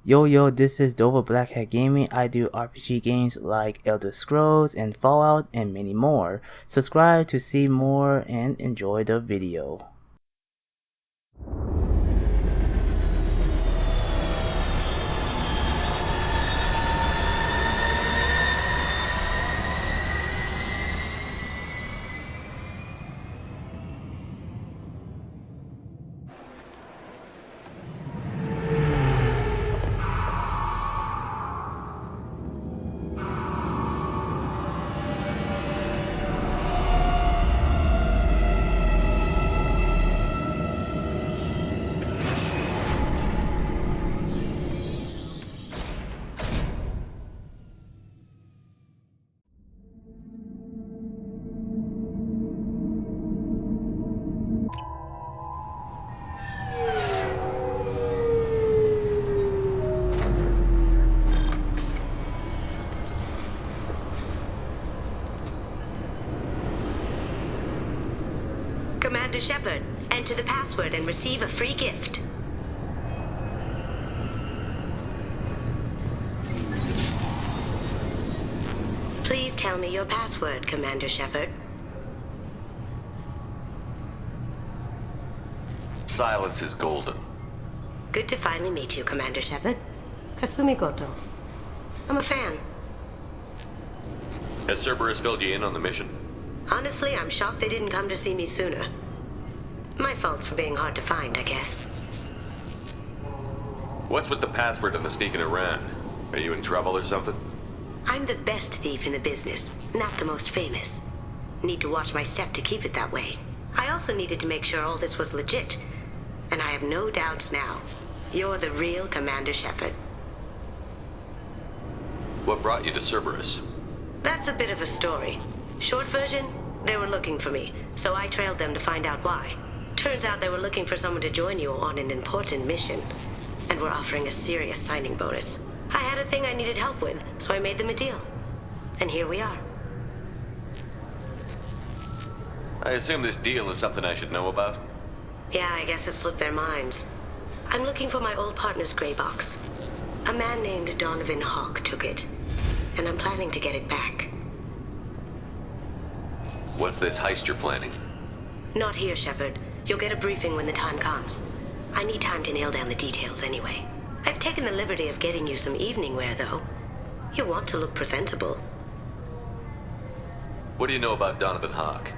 Yo, this is Dover Blackhat Gaming. I do RPG games like Elder Scrolls and Fallout and many more. Subscribe to see more and enjoy the video. Commander Shepard, enter the password and receive a free gift. Please tell me your password, Commander Shepard. Silence is golden. Good to finally meet you, Commander Shepard. Kasumi Goto. I'm a fan. Has Cerberus filled you in on the mission? Honestly, I'm shocked they didn't come to see me sooner. My fault for being hard to find, I guess. What's with the password and the sneaking around? Are you in trouble or something? I'm the best thief in the business, not the most famous. Need to watch my step to keep it that way. I also needed to make sure all this was legit. And I have no doubts now. You're the real Commander Shepard. What brought you to Cerberus? That's a bit of a story. Short version, they were looking for me, so I trailed them to find out why. Turns out they were looking for someone to join you on an important mission, and were offering a serious signing bonus. I had a thing I needed help with, so I made them a deal. And here we are. I assume this deal is something I should know about? Yeah, I guess it slipped their minds. I'm looking for my old partner's gray box. A man named Donovan Hawk took it, and I'm planning to get it back. What's this heist you're planning? Not here, Shepard. You'll get a briefing when the time comes. I need time to nail down the details anyway. I've taken the liberty of getting you some evening wear, though. You want to look presentable. What do you know about Donovan Hawk?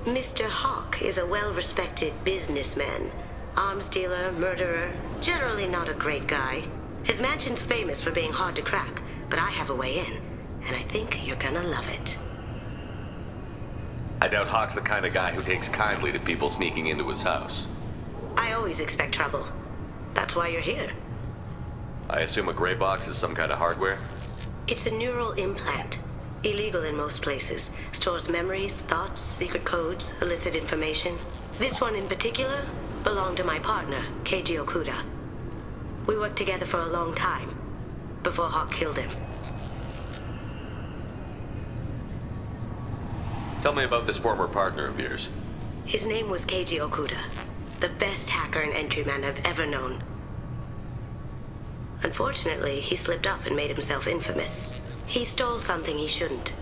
Mr. Hawk is a well-respected businessman. Arms dealer, murderer, generally not a great guy. His mansion's famous for being hard to crack, but I have a way in, and I think you're gonna love it. I doubt Hawk's the kind of guy who takes kindly to people sneaking into his house. I always expect trouble. That's why you're here. I assume a gray box is some kind of hardware? It's a neural implant. Illegal in most places. Stores memories, thoughts, secret codes, illicit information. This one in particular belonged to my partner, Keiji Okuda. We worked together for a long time, before Hawk killed him. Tell me about this former partner of yours. His name was Keiji Okuda, the best hacker and entryman I've ever known. Unfortunately, he slipped up and made himself infamous. He stole something he shouldn't.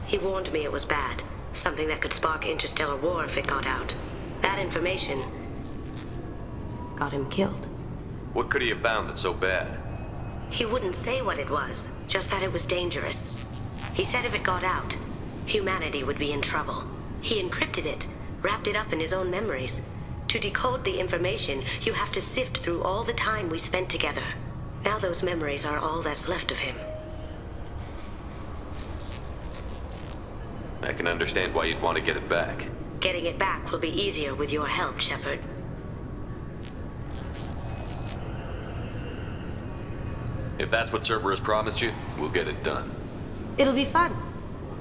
He warned me it was bad, something that could spark interstellar war if it got out. That information got him killed. What could he have found that's so bad? He wouldn't say what it was, just that it was dangerous. He said if it got out, humanity would be in trouble. He encrypted it, wrapped it up in his own memories. To decode the information, you have to sift through all the time we spent together. Now those memories are all that's left of him. I can understand why you'd want to get it back. Getting it back will be easier with your help, Shepard. If that's what Cerberus promised you, we'll get it done. It'll be fun.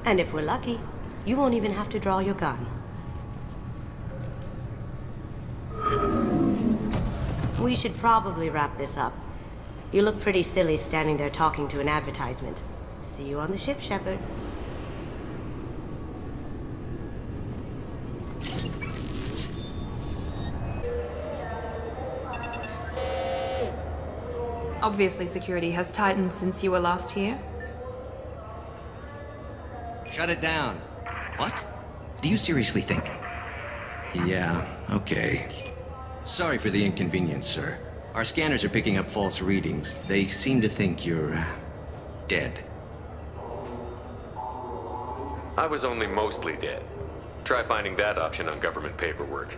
And if we're lucky, you won't even have to draw your gun. We should probably wrap this up. You look pretty silly standing there talking to an advertisement. See you on the ship, Shepard. Obviously, security has tightened since you were last here. Shut it down. What? Do you seriously think? Yeah, okay. Sorry for the inconvenience, sir. Our scanners are picking up false readings. They seem to think you're dead. I was only mostly dead. Try finding that option on government paperwork.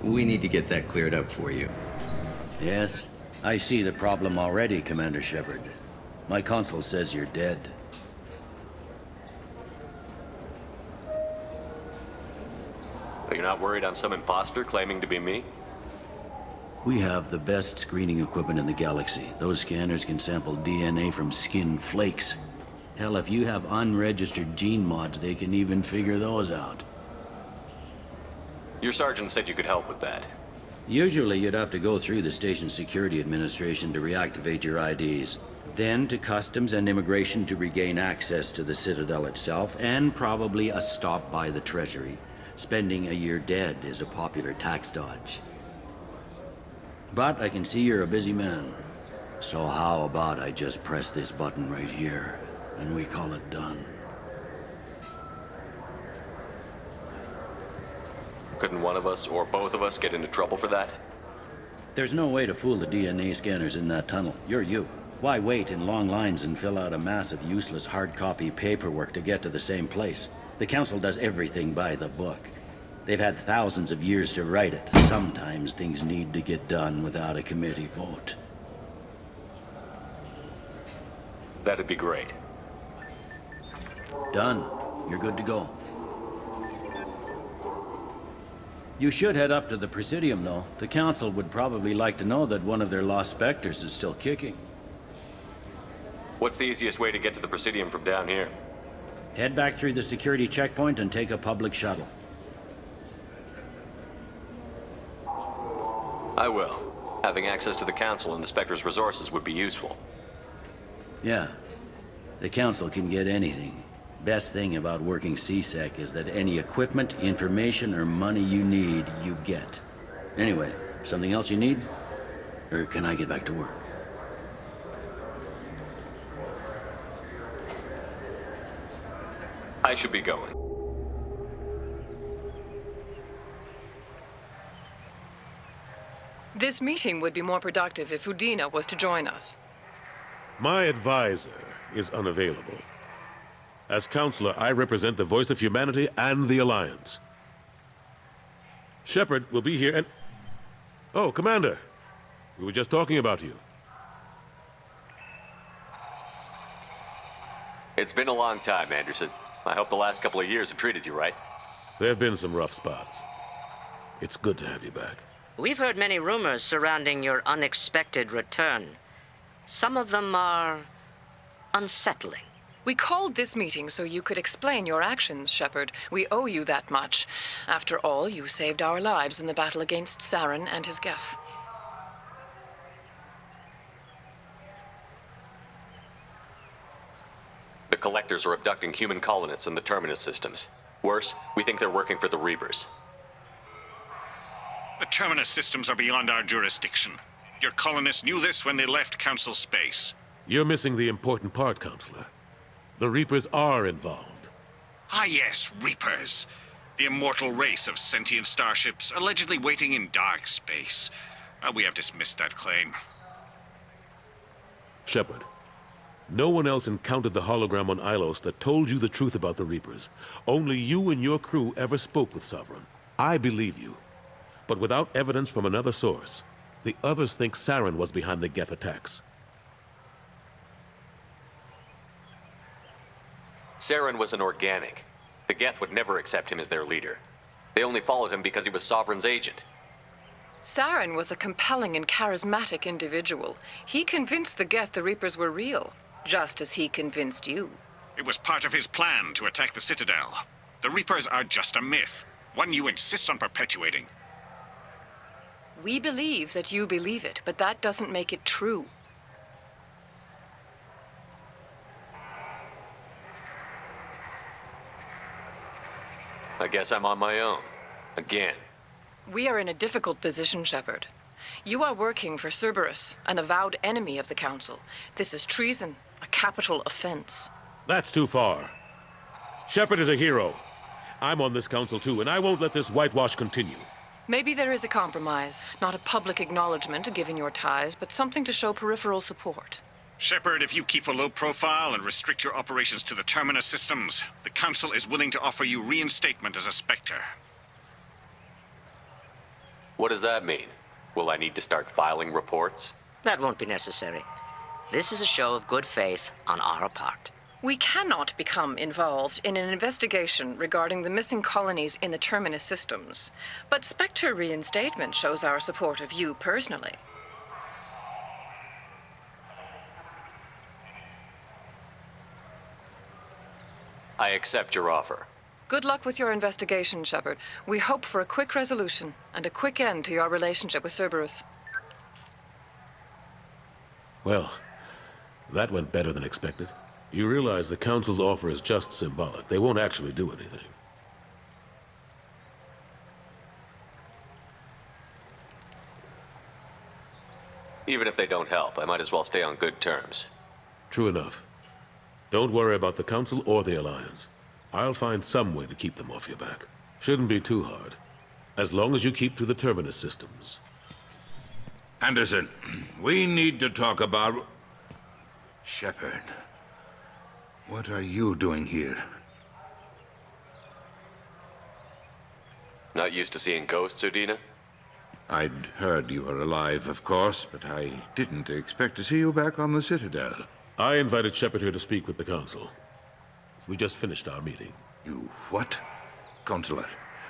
We need to get that cleared up for you. Yes, I see the problem already, Commander Shepard. My console says you're dead. So you're not worried I'm some imposter claiming to be me? We have the best screening equipment in the galaxy. Those scanners can sample DNA from skin flakes. Hell, if you have unregistered gene mods, they can even figure those out. Your sergeant said you could help with that. Usually, you'd have to go through the Station Security Administration to reactivate your IDs. Then to Customs and Immigration to regain access to the Citadel itself, and probably a stop by the Treasury. Spending a year dead is a popular tax dodge. But I can see you're a busy man. So how about I just press this button right here, and we call it done? Couldn't one of us, or both of us, get into trouble for that? There's no way to fool the DNA scanners in that tunnel. You're you. Why wait in long lines and fill out a massive useless hard copy paperwork to get to the same place? The Council does everything by the book. They've had thousands of years to write it. Sometimes things need to get done without a committee vote. That'd be great. Done. You're good to go. You should head up to the Presidium, though. The Council would probably like to know that one of their lost specters is still kicking. What's the easiest way to get to the Presidium from down here? Head back through the security checkpoint and take a public shuttle. I will. Having access to the Council and the Spectre's resources would be useful. Yeah. The Council can get anything. Best thing about working CSEC is that any equipment, information, or money you need, you get. Anyway, something else you need? Or can I get back to work? I should be going. This meeting would be more productive if Udina was to join us. My advisor is unavailable. As counselor, I represent the voice of humanity and the Alliance. Shepard will be here and... Oh, Commander. We were just talking about you. It's been a long time, Anderson. I hope the last couple of years have treated you right. There have been some rough spots. It's good to have you back. We've heard many rumors surrounding your unexpected return. Some of them are unsettling. We called this meeting so you could explain your actions, Shepard. We owe you that much. After all, you saved our lives in the battle against Saren and his Geth. The Collectors are abducting human colonists in the Terminus systems. Worse, we think they're working for the Reapers. The Terminus systems are beyond our jurisdiction. Your colonists knew this when they left Council space. You're missing the important part, Counselor. The Reapers are involved. Ah yes, Reapers. The immortal race of sentient starships allegedly waiting in dark space. We have dismissed that claim. Shepard, no one else encountered the hologram on Ilos that told you the truth about the Reapers. Only you and your crew ever spoke with Sovereign. I believe you. But without evidence from another source, the others think Saren was behind the Geth attacks. Saren was an organic. The Geth would never accept him as their leader. They only followed him because he was Sovereign's agent. Saren was a compelling and charismatic individual. He convinced the Geth the Reapers were real, just as he convinced you. It was part of his plan to attack the Citadel. The Reapers are just a myth, one you insist on perpetuating. We believe that you believe it, but that doesn't make it true. I guess I'm on my own. Again. We are in a difficult position, Shepard. You are working for Cerberus, an avowed enemy of the Council. This is treason, a capital offense. That's too far. Shepard is a hero. I'm on this council too, and I won't let this whitewash continue. Maybe there is a compromise. Not a public acknowledgement given your ties, but something to show peripheral support. Shepard, if you keep a low profile and restrict your operations to the Terminus systems, the Council is willing to offer you reinstatement as a Spectre. What does that mean? Will I need to start filing reports? That won't be necessary. This is a show of good faith on our part. We cannot become involved in an investigation regarding the missing colonies in the Terminus systems. But Spectre reinstatement shows our support of you personally. I accept your offer. Good luck with your investigation, Shepard. We hope for a quick resolution and a quick end to your relationship with Cerberus. Well, that went better than expected. You realize the Council's offer is just symbolic. They won't actually do anything. Even if they don't help, I might as well stay on good terms. True enough. Don't worry about the Council or the Alliance. I'll find some way to keep them off your back. Shouldn't be too hard. As long as you keep to the Terminus systems. Anderson, we need to talk about... Shepard. What are you doing here? Not used to seeing ghosts, Udina? I'd heard you were alive, of course, but I didn't expect to see you back on the Citadel. I invited Shepard here to speak with the Council. We just finished our meeting. You what? Counselor,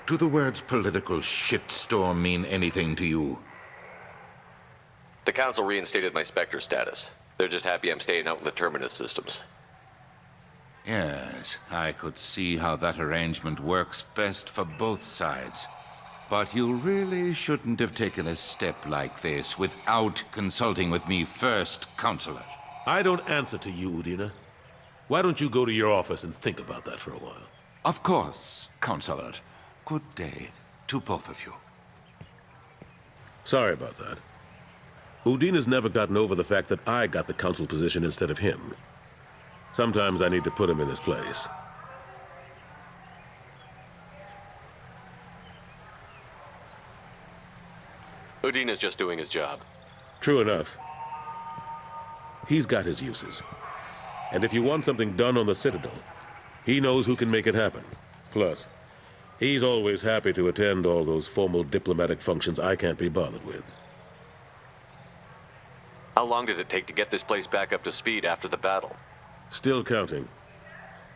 do the words political shitstorm mean anything to you? The Council reinstated my Spectre status. They're just happy I'm staying out in the Terminus systems. Yes, I could see how that arrangement works best for both sides. But you really shouldn't have taken a step like this without consulting with me first, Counselor. I don't answer to you, Udina. Why don't you go to your office and think about that for a while? Of course, Counselor. Good day to both of you. Sorry about that. Udina's never gotten over the fact that I got the Council position instead of him. Sometimes I need to put him in his place. Udina's just doing his job. True enough. He's got his uses. And if you want something done on the Citadel, he knows who can make it happen. Plus, he's always happy to attend all those formal diplomatic functions I can't be bothered with. How long did it take to get this place back up to speed after the battle? Still counting.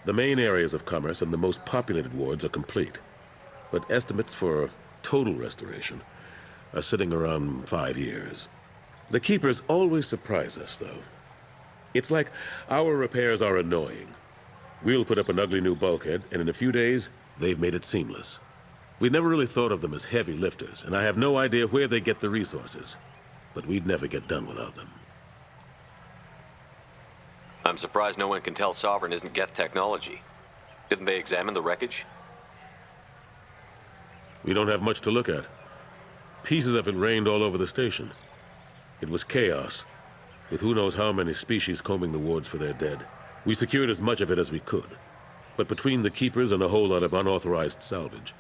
The main areas of commerce and the most populated wards are complete. But estimates for total restoration are sitting around 5 years. The Keepers always surprise us, though. It's like our repairs are annoying. We'll put up an ugly new bulkhead, and in a few days, they've made it seamless. We never really thought of them as heavy lifters, and I have no idea where they get the resources. But we'd never get done without them. I'm surprised no one can tell Sovereign isn't Geth technology. Didn't they examine the wreckage? We don't have much to look at. Pieces of it rained all over the station. It was chaos, with who knows how many species combing the wards for their dead. We secured as much of it as we could. But between the Keepers and a whole lot of unauthorized salvage,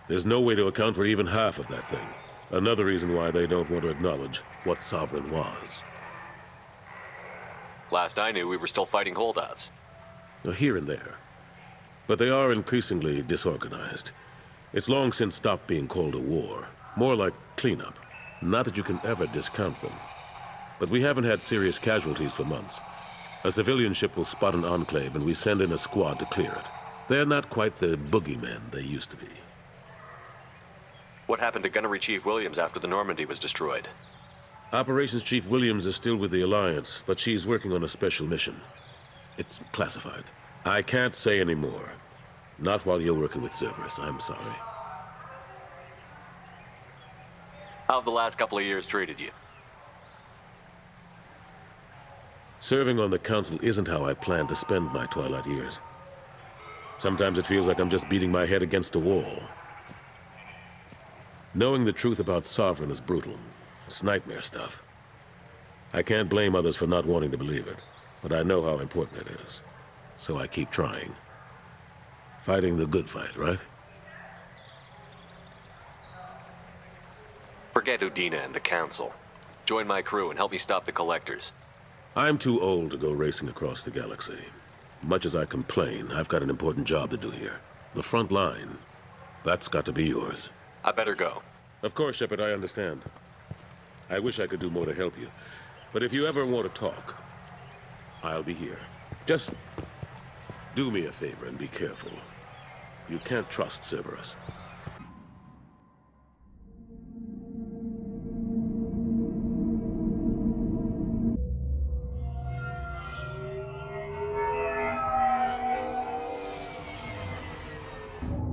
there's no way to account for even half of that thing. Another reason why they don't want to acknowledge what Sovereign was. Last I knew, we were still fighting holdouts. Here and there. But they are increasingly disorganized. It's long since stopped being called a war. More like cleanup. Not that you can ever discount them. But we haven't had serious casualties for months. A civilian ship will spot an enclave and we send in a squad to clear it. They're not quite the boogeymen they used to be. What happened to Gunnery Chief Williams after the Normandy was destroyed? Operations Chief Williams is still with the Alliance, but she's working on a special mission. It's classified. I can't say any more. Not while you're working with Cerberus, I'm sorry. How have the last couple of years treated you? Serving on the Council isn't how I plan to spend my twilight years. Sometimes it feels like I'm just beating my head against a wall. Knowing the truth about Sovereign is brutal, It's nightmare stuff. I can't blame others for not wanting to believe it, but I know how important it is. So I keep trying. Fighting the good fight, right? Forget Udina and the Council. Join my crew and help me stop the Collectors. I'm too old to go racing across the galaxy. Much as I complain, I've got an important job to do here. The front line. That's got to be yours. I better go. Of course, Shepard, I understand. I wish I could do more to help you. But if you ever want to talk, I'll be here. Just do me a favor and be careful. You can't trust Cerberus.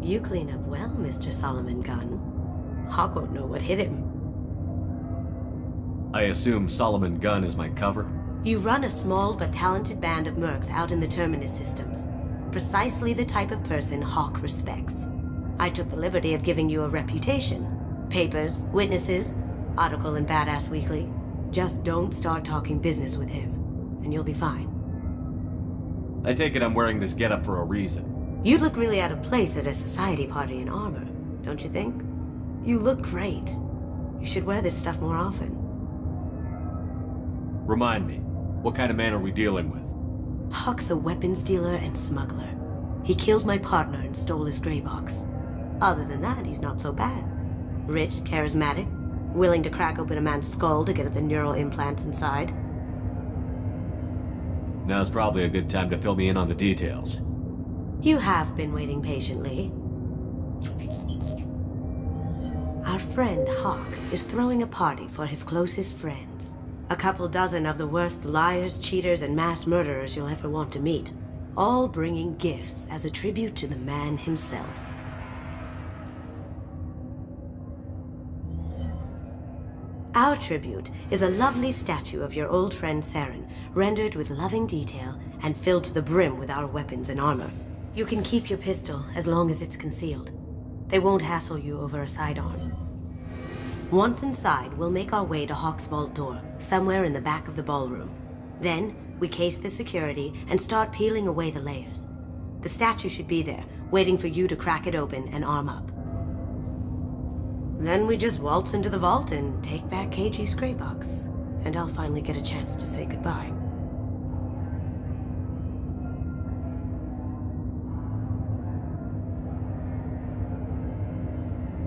You clean up well, Mr. Solomon Gunn. Hawk won't know what hit him. I assume Solomon Gunn is my cover? You run a small but talented band of mercs out in the Terminus systems. Precisely the type of person Hawk respects. I took the liberty of giving you a reputation. Papers, witnesses, article in Badass Weekly. Just don't start talking business with him, and you'll be fine. I take it I'm wearing this getup for a reason. You'd look really out of place at a society party in armor, don't you think? You look great. You should wear this stuff more often. Remind me, what kind of man are we dealing with? Hawk's a weapons dealer and smuggler. He killed my partner and stole his gray box. Other than that, he's not so bad. Rich, charismatic, willing to crack open a man's skull to get at the neural implants inside. Now's probably a good time to fill me in on the details. You have been waiting patiently. Our friend Hawk is throwing a party for his closest friends. A couple dozen of the worst liars, cheaters, and mass murderers you'll ever want to meet. All bringing gifts as a tribute to the man himself. Our tribute is a lovely statue of your old friend Saren, rendered with loving detail and filled to the brim with our weapons and armor. You can keep your pistol as long as it's concealed. They won't hassle you over a sidearm. Once inside, we'll make our way to Hawk's vault door, somewhere in the back of the ballroom. Then, we case the security and start peeling away the layers. The statue should be there, waiting for you to crack it open and arm up. Then we just waltz into the vault and take back KG's gray box. And I'll finally get a chance to say goodbye.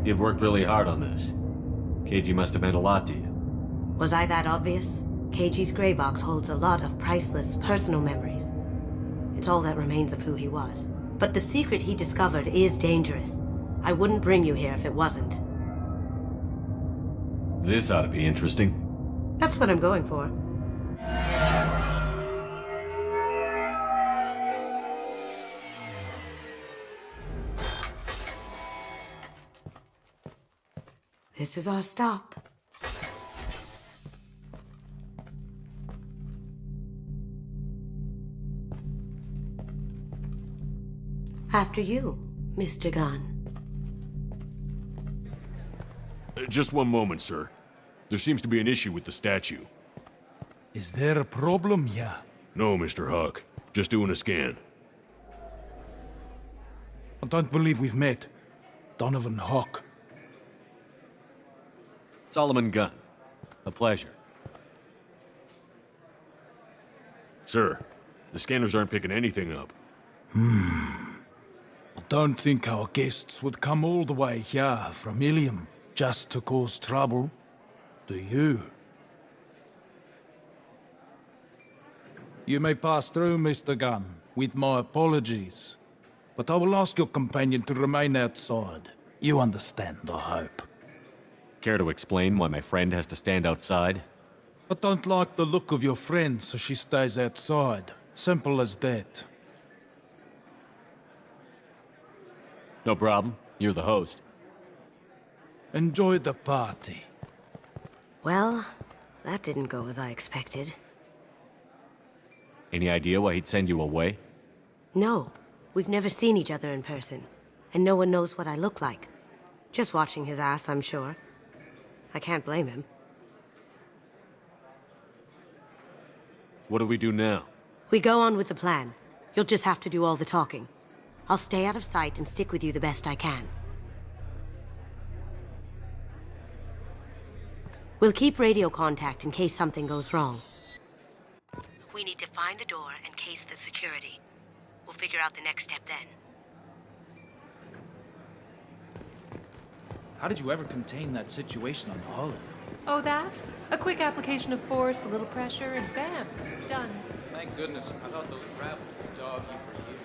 You've worked really hard on this. KG must have meant a lot to you. Was I that obvious? KG's gray box holds a lot of priceless personal memories. It's all that remains of who he was. But the secret he discovered is dangerous. I wouldn't bring you here if it wasn't. This ought to be interesting. That's what I'm going for. This is our stop. After you, Mr. Gunn. Just one moment, sir. There seems to be an issue with the statue. Is there a problem here? No, Mr. Hawk. Just doing a scan. I don't believe we've met. Donovan Hawk. Solomon Gunn. A pleasure. Sir, the scanners aren't picking anything up. I don't think our guests would come all the way here from Ilium just to cause trouble. Do you? You may pass through, Mr. Gunn, with my apologies. But I will ask your companion to remain outside. You understand, I hope. Care to explain why my friend has to stand outside? I don't like the look of your friend, so she stays outside. Simple as that. No problem. You're the host. Enjoy the party. Well, that didn't go as I expected. Any idea why he'd send you away? No, we've never seen each other in person, and no one knows what I look like. Just watching his ass, I'm sure. I can't blame him. What do we do now? We go on with the plan. You'll just have to do all the talking. I'll stay out of sight and stick with you the best I can. We'll keep radio contact in case something goes wrong. We need to find the door and case the security. We'll figure out the next step then. How did you ever contain that situation on Olive? Oh, that? A quick application of force, a little pressure, and bam, done. Thank goodness. I thought those rabbits would dog you for years.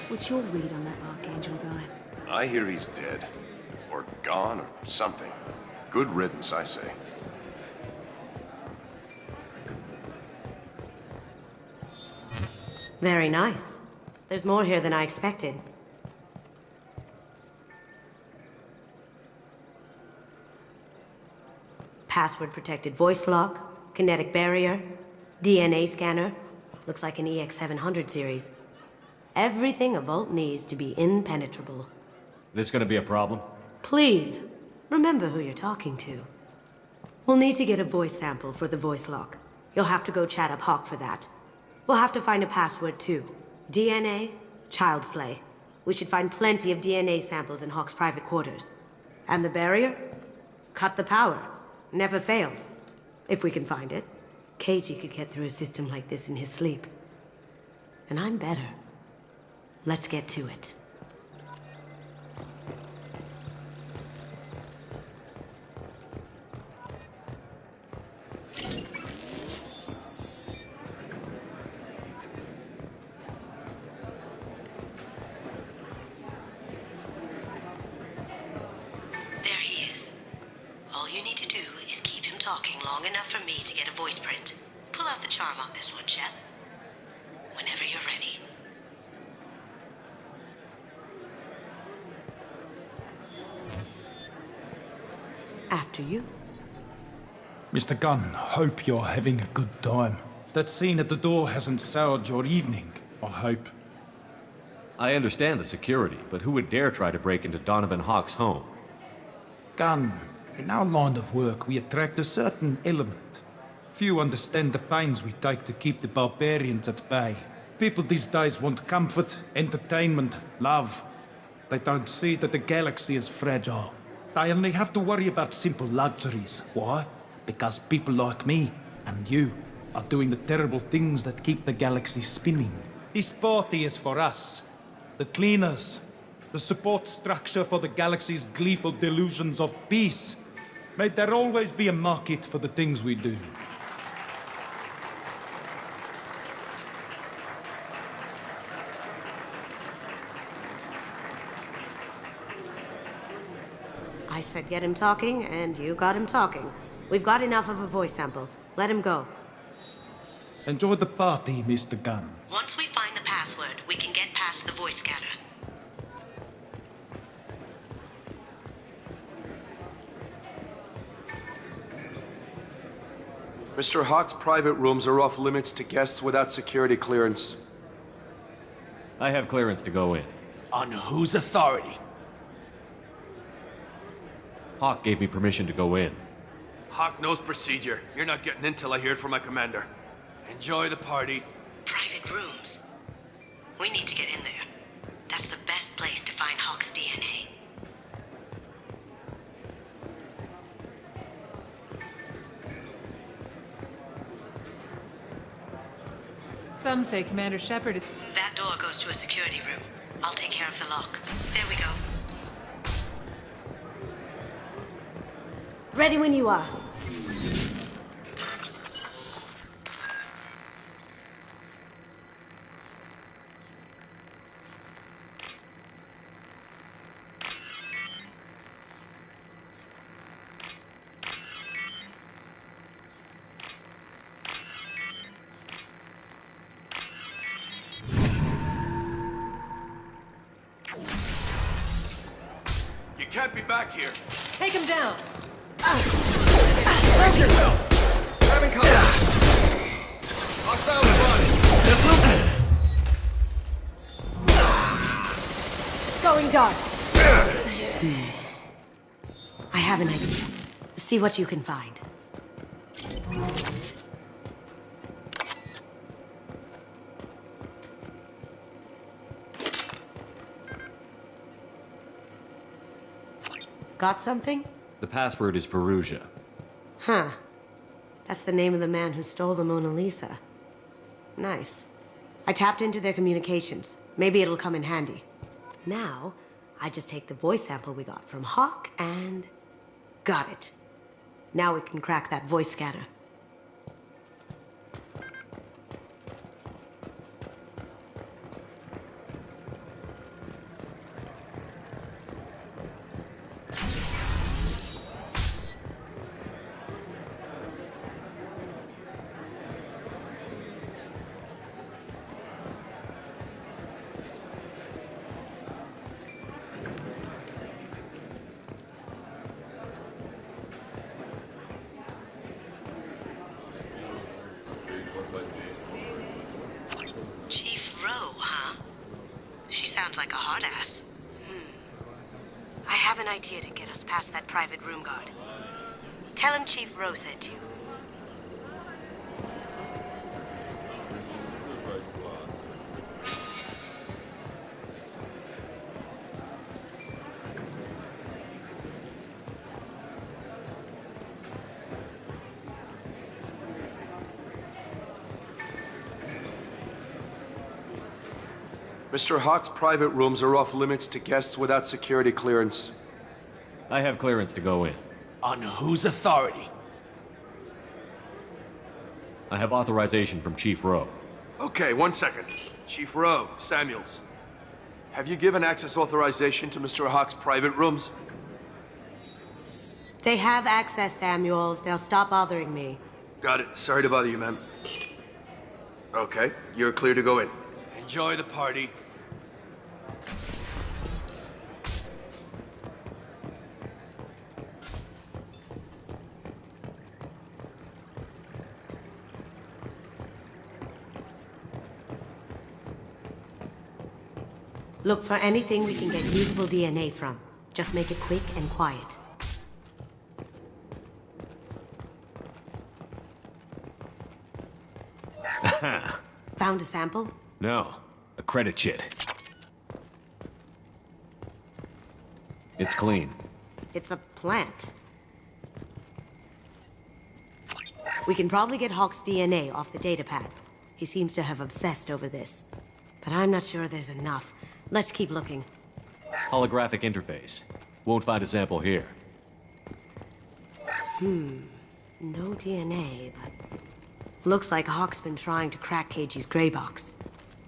What's your read on that Archangel guy? I hear he's dead. Or gone, or something. Good riddance, I say. Very nice. There's more here than I expected. Password-protected voice lock, kinetic barrier, DNA scanner. Looks like an EX700 series. Everything a Vault needs to be impenetrable. This gonna be a problem? Please, remember who you're talking to. We'll need to get a voice sample for the voice lock. You'll have to go chat up Hawk for that. We'll have to find a password too. DNA, child's play. We should find plenty of DNA samples in Hawk's private quarters. And the barrier? Cut the power. Never fails. If we can find it. KG could get through a system like this in his sleep. And I'm better. Let's get to it. There he is. All you need to do is keep him talking long enough for me to get a voice print. Pull out the charm on this one, Shep. Whenever you're ready. After you. Mr. Gunn, hope you're having a good time. That scene at the door hasn't soured your evening, I hope. I understand the security, but who would dare try to break into Donovan Hawk's home? Gunn, in our line of work, we attract a certain element. Few understand the pains we take to keep the barbarians at bay. People these days want comfort, entertainment, love. They don't see that the galaxy is fragile. They only have to worry about simple luxuries. Why? Because people like me and you are doing the terrible things that keep the galaxy spinning. This party is for us, the cleaners, the support structure for the galaxy's gleeful delusions of peace. May there always be a market for the things we do. I said get him talking, and you got him talking. We've got enough of a voice sample. Let him go. Enjoy the party, Mr. Gunn. Once we find the password, we can get past the voice scanner. Mr. Hawk's private rooms are off limits to guests without security clearance. I have clearance to go in. On whose authority? Hawk gave me permission to go in. Hawk knows procedure. You're not getting in till I hear it from my commander. Enjoy the party. Private rooms. We need to get in there. That's the best place to find Hawk's DNA. Some say Commander Shepard is... That door goes to a security room. I'll take care of the lock. There we go. Ready when you are. You can't be back here. Take him down! Brace yourself! Having cover! Hostile front! Going dark. I have an idea. See what you can find. Got something? The password is Perugia. Huh. That's the name of the man who stole the Mona Lisa. Nice. I tapped into their communications. Maybe it'll come in handy. Now, I just take the voice sample we got from Hawk and... got it. Now we can crack that voice scanner. Sounds like a hard ass. I have an idea to get us past that private room guard. Tell him Chief Rowe sent you. Mr. Hawk's private rooms are off limits to guests without security clearance. I have clearance to go in. On whose authority? I have authorization from Chief Rowe. Okay, 1 second. Chief Rowe, Samuels. Have you given access authorization to Mr. Hawk's private rooms? They have access, Samuels. They'll stop bothering me. Got it. Sorry to bother you, ma'am. Okay, you're clear to go in. Enjoy the party. Look for anything we can get usable DNA from. Just make it quick and quiet. Found a sample? No, a credit chit. It's clean. It's a plant. We can probably get Hawk's DNA off the datapad. He seems to have obsessed over this. But I'm not sure there's enough. Let's keep looking. Holographic interface. Won't find a sample here. No DNA, but... looks like Hawk's been trying to crack KG's gray box.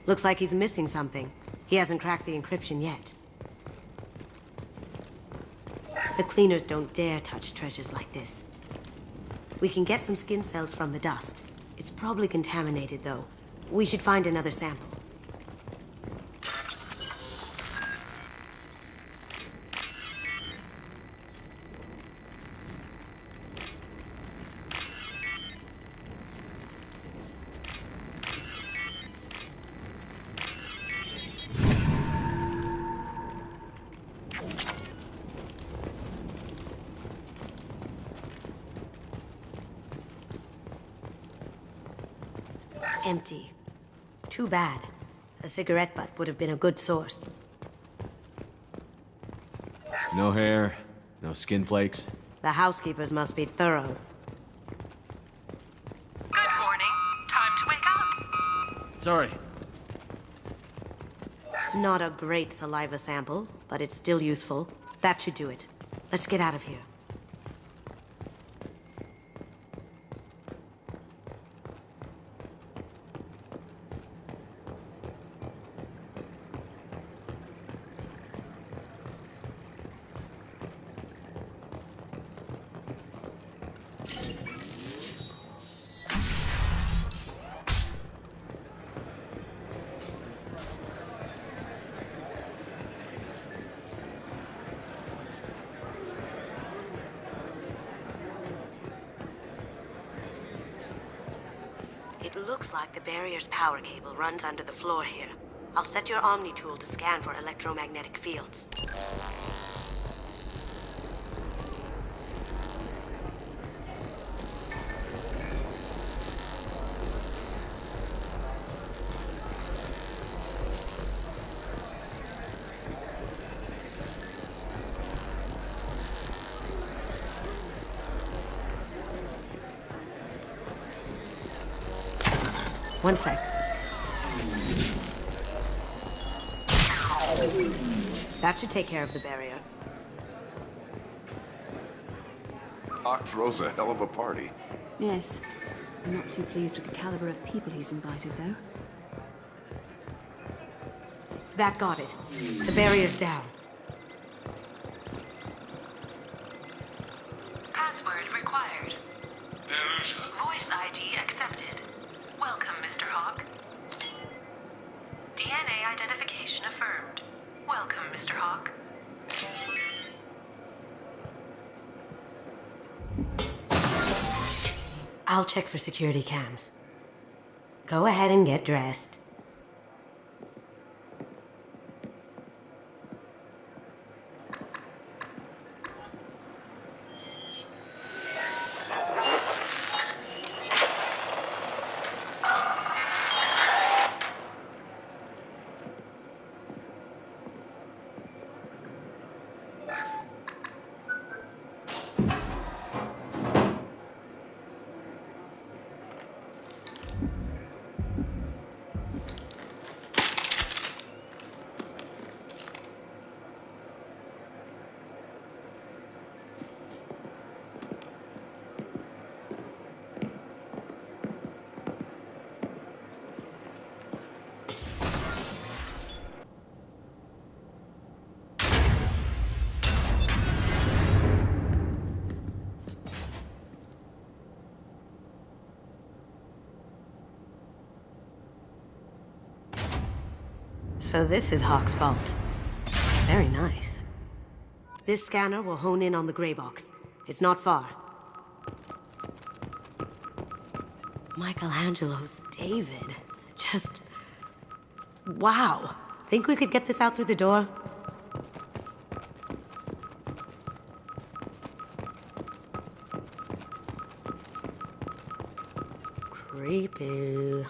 Looks like he's missing something. He hasn't cracked the encryption yet. The cleaners don't dare touch treasures like this. We can get some skin cells from the dust. It's probably contaminated, though. We should find another sample. Empty. Too bad. A cigarette butt would have been a good source. No hair, no skin flakes. The housekeepers must be thorough. Good morning. Time to wake up. Sorry. Not a great saliva sample, but it's still useful. That should do it. Let's get out of here. It looks like the barrier's power cable runs under the floor here. I'll set your Omni tool to scan for electromagnetic fields. One sec. That should take care of the barrier. Hawk throws a hell of a party. Yes. I'm not too pleased with the caliber of people he's invited, though. That got it. The barrier's down. Password required. Voice ID accepted. Welcome, Mr. Hawk. DNA identification affirmed. Welcome, Mr. Hawk. I'll check for security cams. Go ahead and get dressed. So this is Hawk's fault. Very nice. This scanner will hone in on the gray box. It's not far. Michelangelo's David. Just... wow. Think we could get this out through the door? Creepy.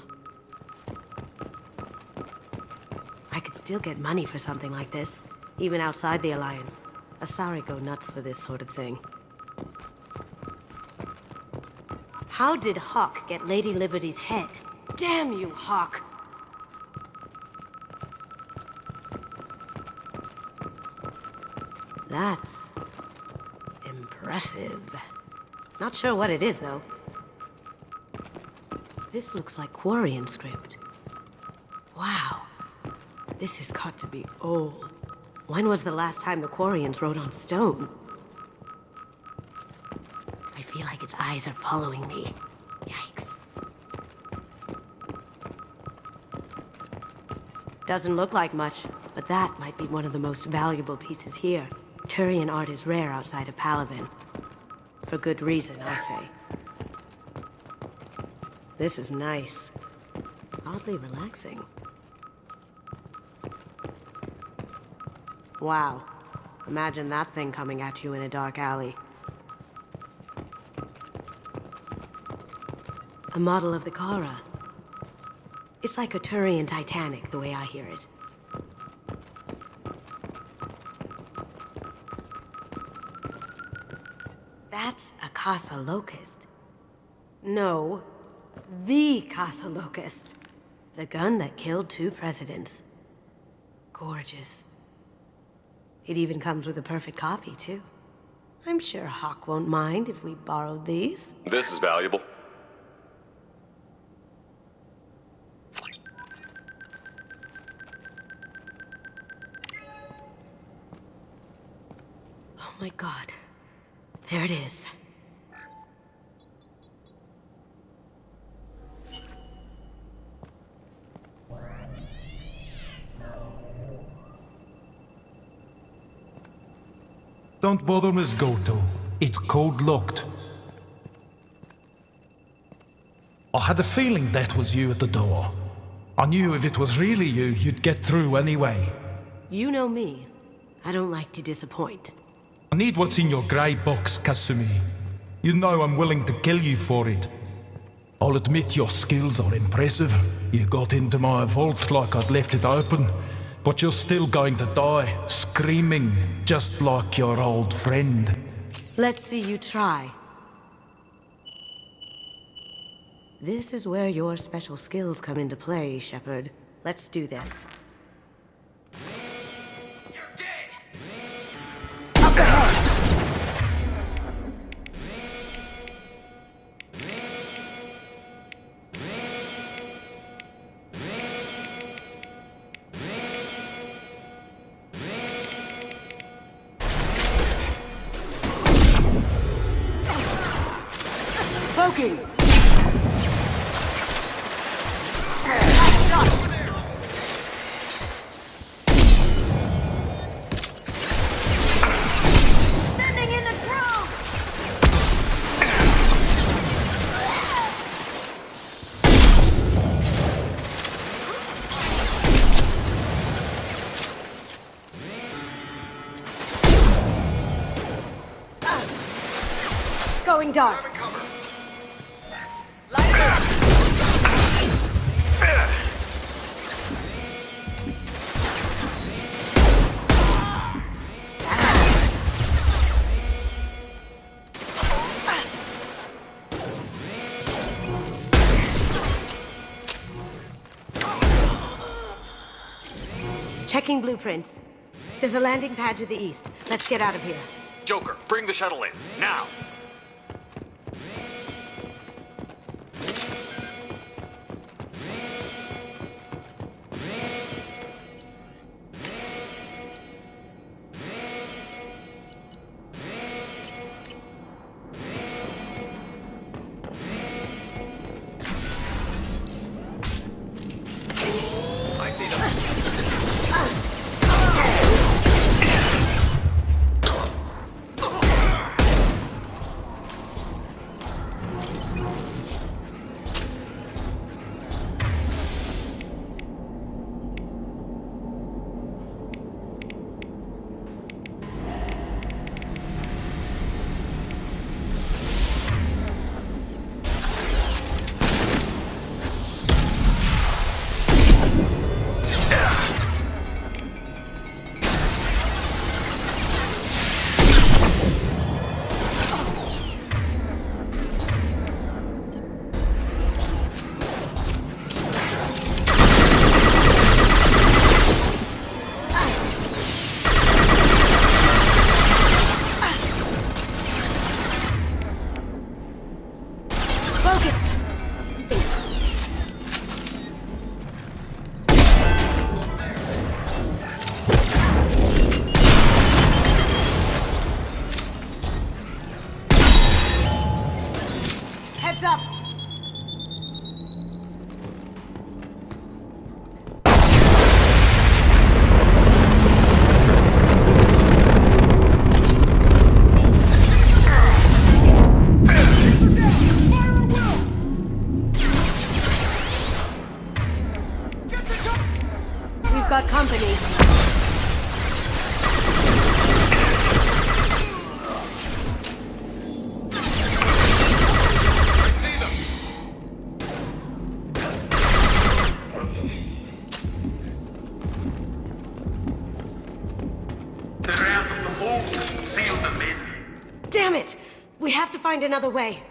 I could still get money for something like this, even outside the Alliance. Asari go nuts for this sort of thing. How did Hawk get Lady Liberty's head? Damn you, Hawk! That's... impressive. Not sure what it is, though. This looks like Quarian script. Wow. This has got to be old. When was the last time the Quarians wrote on stone? I feel like its eyes are following me. Yikes. Doesn't look like much, but that might be one of the most valuable pieces here. Turian art is rare outside of Palaven. For good reason, I say. This is nice. Oddly relaxing. Wow. Imagine that thing coming at you in a dark alley. A model of the Kara. It's like a Turian Titanic, the way I hear it. That's a Casa Locust. No, the Casa Locust. The gun that killed 2 presidents. Gorgeous. It even comes with a perfect copy, too. I'm sure Hawk won't mind if we borrowed these. This is valuable. Oh my god. There it is. Don't bother, Miss Goto. It's code-locked. I had a feeling that was you at the door. I knew if it was really you, you'd get through anyway. You know me. I don't like to disappoint. I need what's in your grey box, Kasumi. You know I'm willing to kill you for it. I'll admit your skills are impressive. You got into my vault like I'd left it open. But you're still going to die, screaming, just like your old friend. Let's see you try. This is where your special skills come into play, Shepard. Let's do this. Up ahead! Poking! Sending in the drone! Going dark. Checking blueprints. There's a landing pad to the east. Let's get out of here. Joker, bring the shuttle in, now! Heads up! We've got company. Damn it! We have to find another way.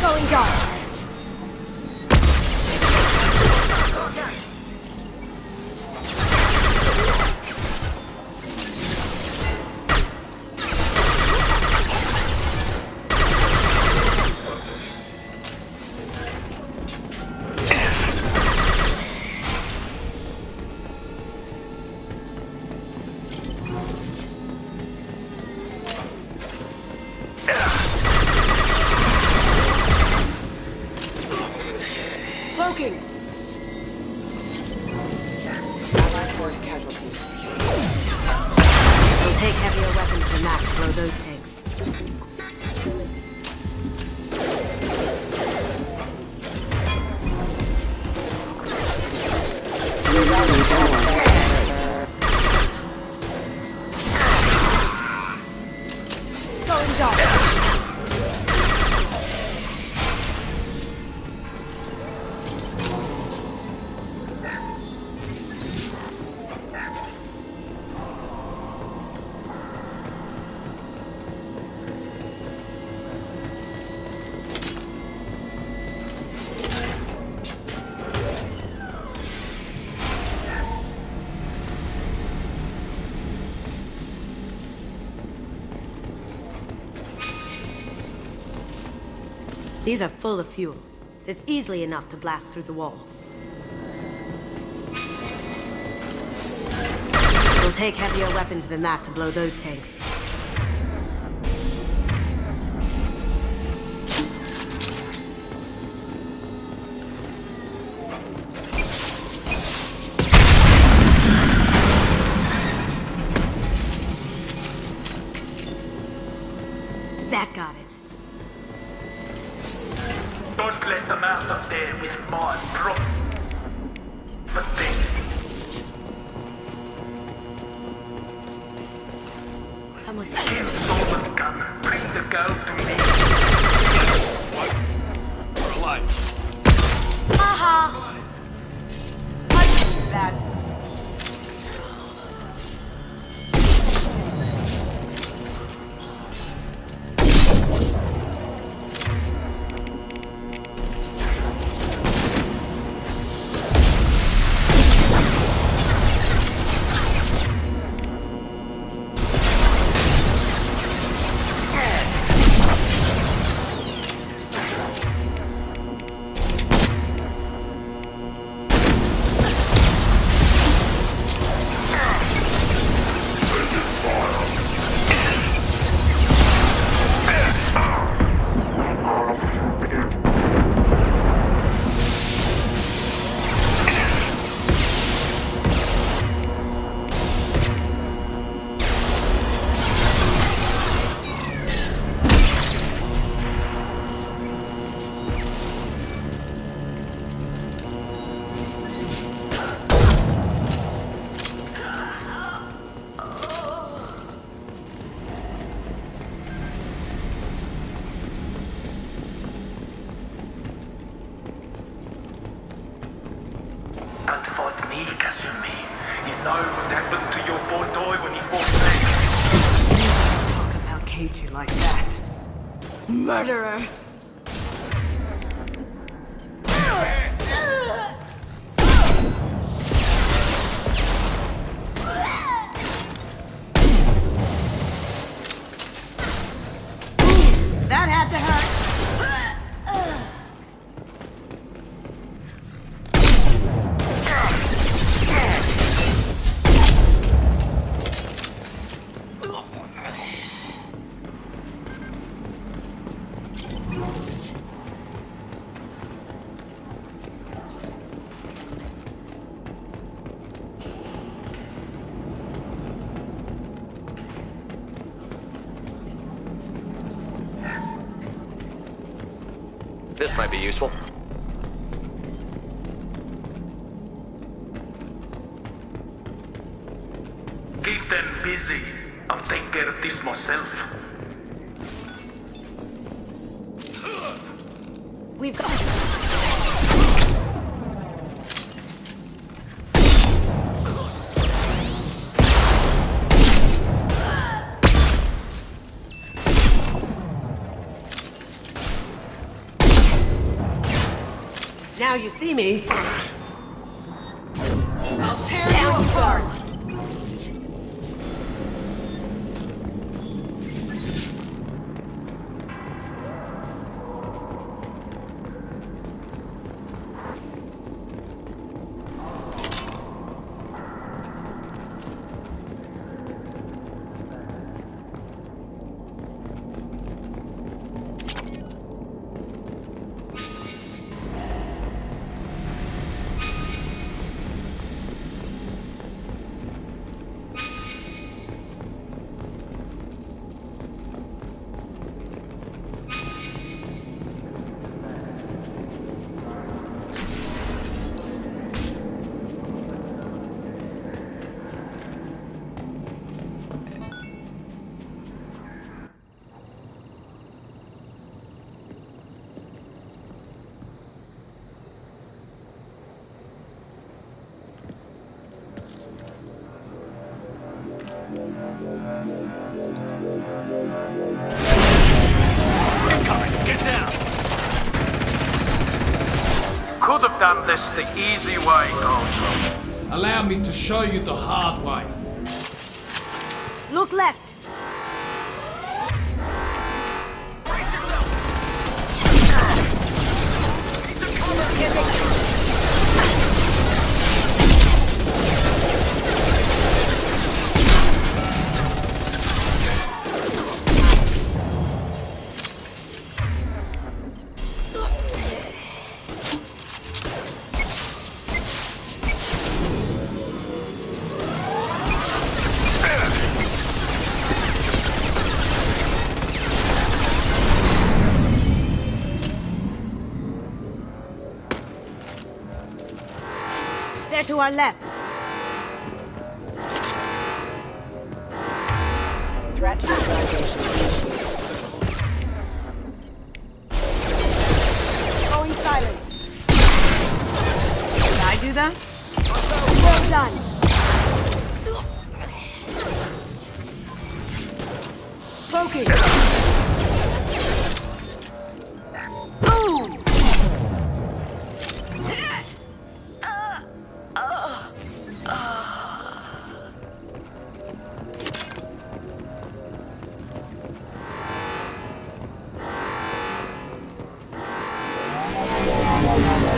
Going dark. These are full of fuel. It's easily enough to blast through the wall. It'll take heavier weapons than that to blow those tanks. That got it. Don't let them out up there with my prop. But then... Someone's... Kill Solomon gun. Bring the girl to me. We're alive. Haha! I did that. Can't fight me, Kasumi. You know what happened to your boy toy when he fought back. Talk about Keiji like that. Murderer! That had to hurt! This might be useful. Keep them busy. I'll take care of this myself. We've got... Now you see me. I'll tear you apart. I've done this the easy way, Ghost. Allow me to show you the hard way. Look left. They're to our left. Threat neutralization. Going silent. Did I do that? Well done. Focus. Boom!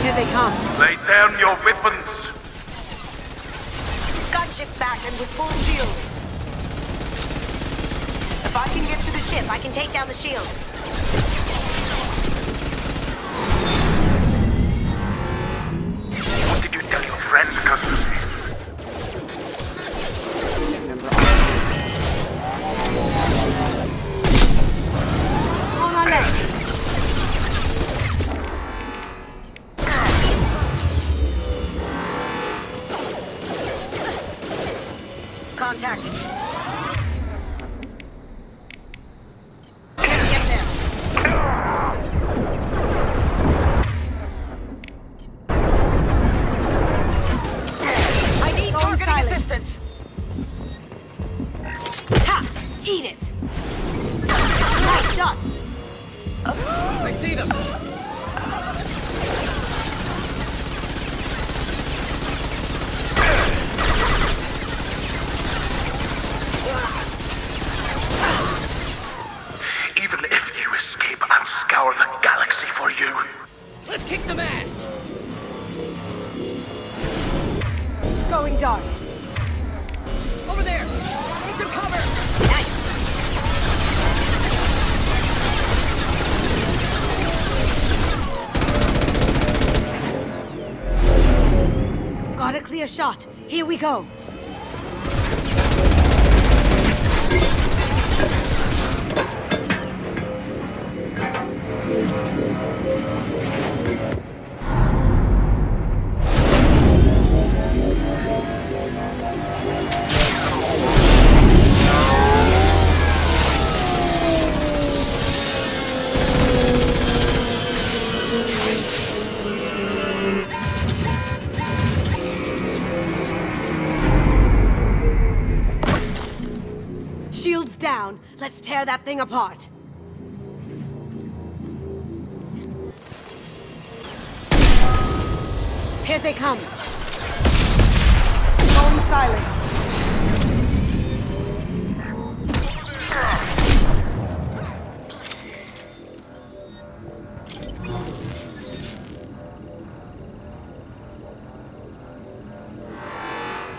Here they come. Lay down your weapons. Gunship back and with full shields. If I can get to the ship, I can take down the shield. What did you tell your friend, Cousin? On our left. Contact. Get there. I need targeting assistance. Ha! Eat it. Nice shot. I see them. Even if you escape, I'll scour the galaxy for you. Let's kick some ass. Going dark. Over there. Need some cover. Nice. Got a clear shot. Here we go. Shields down. Let's tear that thing apart. Here they come. Going silent.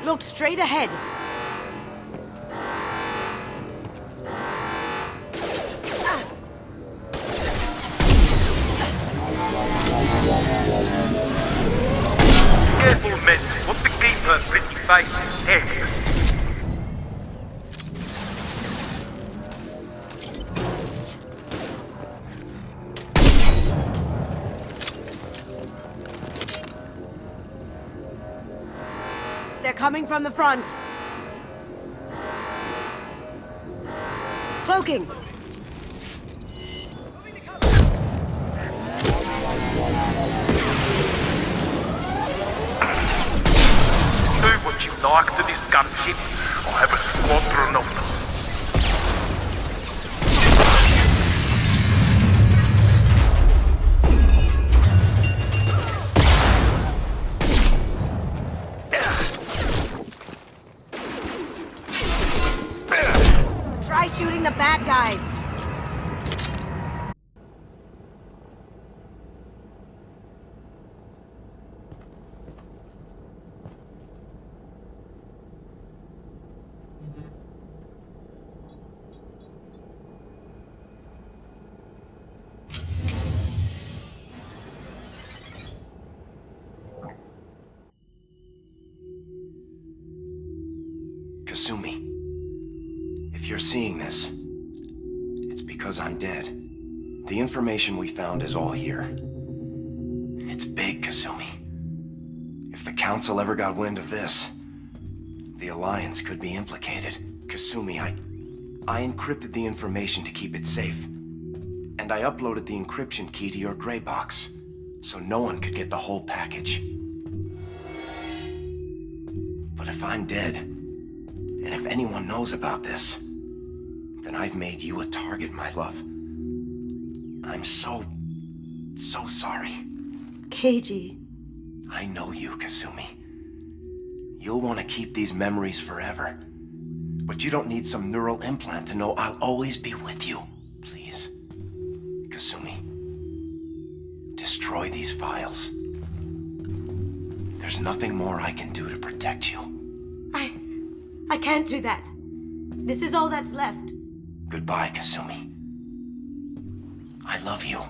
Look straight ahead. Careful, men. What the keeper pretty face head. They're coming from the front. Cloaking. Do what you like to this gunship. I have a squadron of them. you're seeing this, it's because I'm dead. The information we found is all here. It's big, Kasumi. If the Council ever got wind of this, the Alliance could be implicated. Kasumi, I encrypted the information to keep it safe. And I uploaded the encryption key to your gray box, so no one could get the whole package. But if I'm dead, and if anyone knows about this, then I've made you a target, my love. I'm so sorry. Keiji. I know you, Kasumi. You'll want to keep these memories forever. But you don't need some neural implant to know I'll always be with you. Please. Kasumi. Destroy these files. There's nothing more I can do to protect you. I can't do that. This is all that's left. Goodbye, Kasumi. I love you.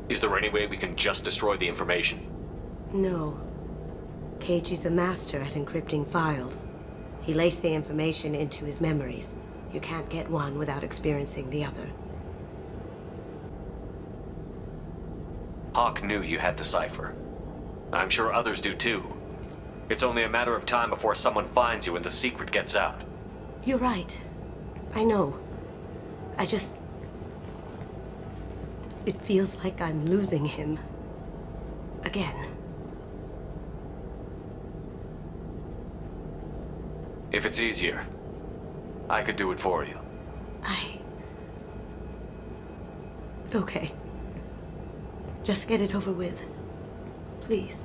Is there any way we can just destroy the information? No. Keiji's a master at encrypting files. He laced the information into his memories. You can't get one without experiencing the other. Hawk knew you had the cipher. I'm sure others do too. It's only a matter of time before someone finds you and the secret gets out. You're right. I know. It feels like I'm losing him. Again. If it's easier, I could do it for you. Okay. Just get it over with. Please.